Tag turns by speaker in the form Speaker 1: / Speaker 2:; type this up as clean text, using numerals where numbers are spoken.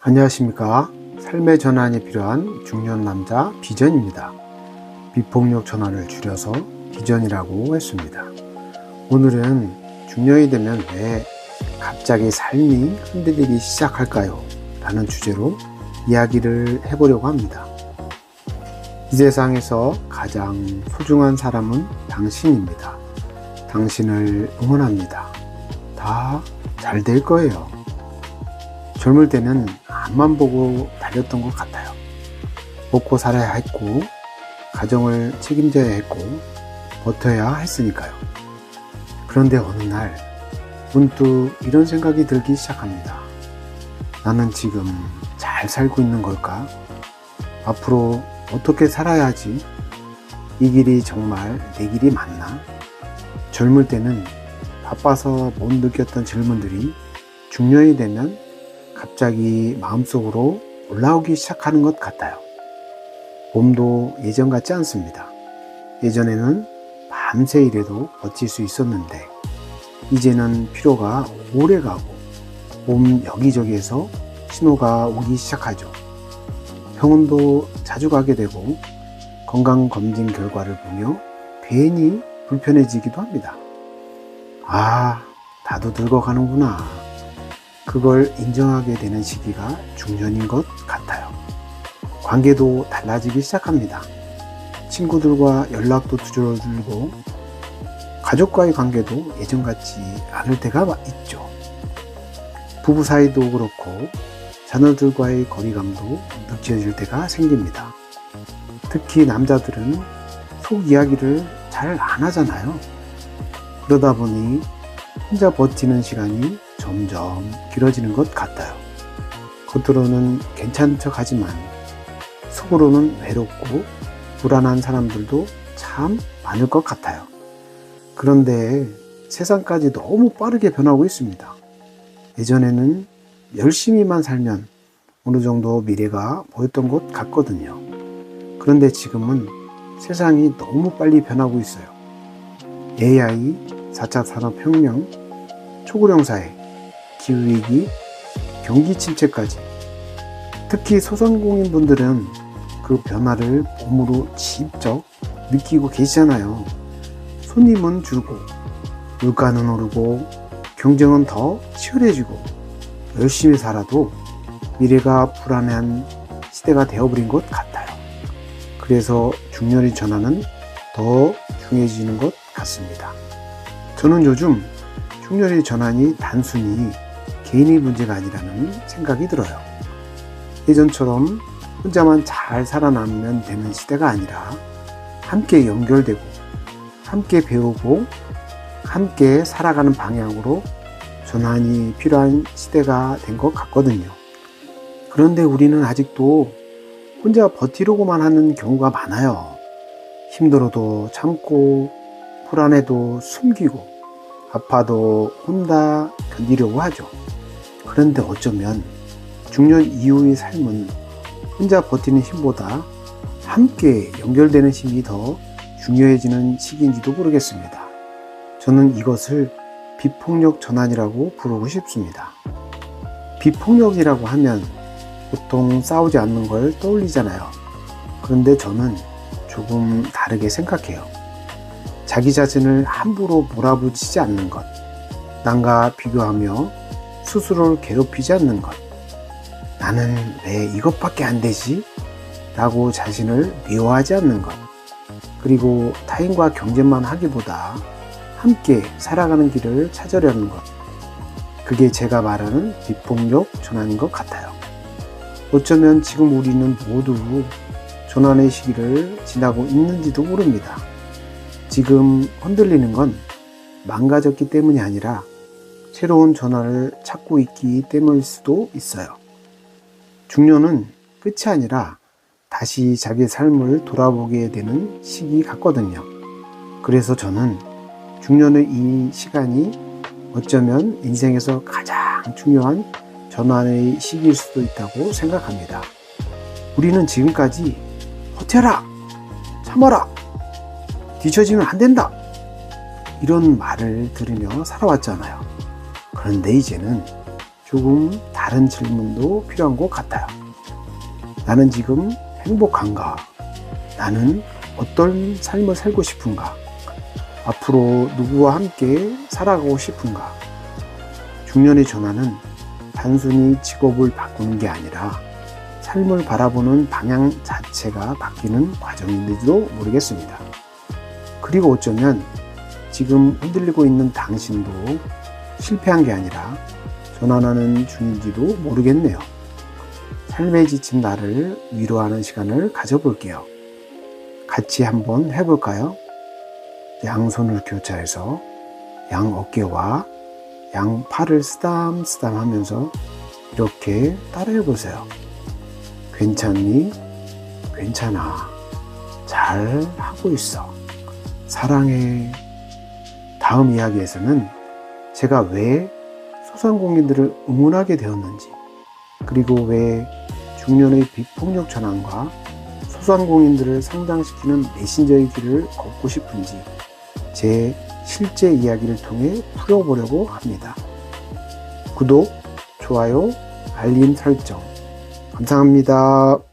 Speaker 1: 안녕하십니까. 삶의 전환이 필요한 중년 남자 비전입니다. 비폭력 전환을 줄여서 비전이라고 했습니다. 오늘은 중년이 되면 왜 갑자기 삶이 흔들리기 시작할까요? 라는 주제로 이야기를 해보려고 합니다. 이 세상에서 가장 소중한 사람은 당신입니다. 당신을 응원합니다. 다 잘 될 거예요. 젊을 때는 앞만 보고 달렸던 것 같아요. 먹고 살아야 했고, 가정을 책임져야 했고, 버텨야 했으니까요. 그런데 어느 날 문득 이런 생각이 들기 시작합니다. 나는 지금 잘 살고 있는 걸까? 앞으로 어떻게 살아야 하지? 이 길이 정말 내 길이 맞나? 젊을 때는 바빠서 못 느꼈던 질문들이 중년이 되면 갑자기 마음속으로 올라오기 시작하는 것 같아요. 몸도 예전 같지 않습니다. 예전에는 밤새 일해도 버틸 수 있었는데 이제는 피로가 오래 가고 몸 여기저기에서 신호가 오기 시작하죠. 병원도 자주 가게 되고 건강검진 결과를 보며 괜히 불편해지기도 합니다. 나도 늙어가는구나. 그걸 인정하게 되는 시기가 중년인 것 같아요. 관계도 달라지기 시작합니다. 친구들과 연락도 줄어들고 가족과의 관계도 예전 같지 않을 때가 있죠. 부부 사이도 그렇고 자녀들과의 거리감도 느껴질 때가 생깁니다. 특히 남자들은 속 이야기를 잘 안 하잖아요. 그러다 보니 혼자 버티는 시간이 점점 길어지는 것 같아요. 겉으로는 괜찮은 척 하지만 속으로는 외롭고 불안한 사람들도 참 많을 것 같아요. 그런데 세상까지 너무 빠르게 변하고 있습니다. 예전에는 열심히만 살면 어느 정도 미래가 보였던 것 같거든요. 그런데 지금은 세상이 너무 빨리 변하고 있어요. AI, 4차 산업혁명, 초고령 사회, 기후위기, 경기 침체까지. 특히 소상공인분들은 그 변화를 몸으로 직접 느끼고 계시잖아요. 손님은 줄고, 물가는 오르고, 경쟁은 더 치열해지고, 열심히 살아도 미래가 불안한 시대가 되어버린 것 같아요. 그래서 중년의 전환은 더 중요해지는 것 같습니다. 저는 요즘 중년의 전환이 단순히 개인의 문제가 아니라는 생각이 들어요. 예전처럼 혼자만 잘 살아남으면 되는 시대가 아니라 함께 연결되고 함께 배우고 함께 살아가는 방향으로 전환이 필요한 시대가 된 것 같거든요. 그런데 우리는 아직도 혼자 버티려고만 하는 경우가 많아요. 힘들어도 참고 불안해도 숨기고 아파도 혼자 견디려고 하죠. 그런데 어쩌면 중년 이후의 삶은 혼자 버티는 힘보다 함께 연결되는 힘이 더 중요해지는 시기인지도 모르겠습니다. 저는 이것을 비폭력 전환이라고 부르고 싶습니다. 비폭력이라고 하면 보통 싸우지 않는 걸 떠올리잖아요. 그런데 저는 조금 다르게 생각해요. 자기 자신을 함부로 몰아붙이지 않는 것, 남과 비교하며 스스로를 괴롭히지 않는 것, 나는 왜 이것밖에 안 되지? 라고 자신을 미워하지 않는 것, 그리고 타인과 경쟁만 하기보다 함께 살아가는 길을 찾으려는 것, 그게 제가 말하는 비폭력 전환인 것 같아요. 어쩌면 지금 우리는 모두 전환의 시기를 지나고 있는지도 모릅니다. 지금 흔들리는 건 망가졌기 때문이 아니라 새로운 전환을 찾고 있기 때문일 수도 있어요. 중년은 끝이 아니라 다시 자기 삶을 돌아보게 되는 시기 같거든요. 그래서 저는 중년의 이 시간이 어쩌면 인생에서 가장 중요한 전환의 시기일 수도 있다고 생각합니다. 우리는 지금까지 버텨라! 참아라! 뒤처지면 안 된다! 이런 말을 들으며 살아왔잖아요. 그런데 이제는 조금 다른 다른 질문도 필요한 것 같아요. 나는 지금 행복한가? 나는 어떤 삶을 살고 싶은가? 앞으로 누구와 함께 살아가고 싶은가? 중년의 전환은 단순히 직업을 바꾸는 게 아니라 삶을 바라보는 방향 자체가 바뀌는 과정인지도 모르겠습니다. 그리고 어쩌면 지금 흔들리고 있는 당신도 실패한 게 아니라 전환하는 중인지도 모르겠네요. 삶에 지친 나를 위로하는 시간을 가져볼게요. 같이 한번 해볼까요? 양손을 교차해서 양 어깨와 양 팔을 쓰담쓰담 하면서 이렇게 따라해 보세요. 괜찮니? 괜찮아. 잘 하고 있어. 사랑해. 다음 이야기에서는 제가 왜 소상공인들을 응원하게 되었는지, 그리고 왜 중년의 비폭력 전환과 소상공인들을 성장시키는 메신저의 길을 걷고 싶은지 제 실제 이야기를 통해 풀어보려고 합니다. 구독, 좋아요, 알림 설정 감사합니다.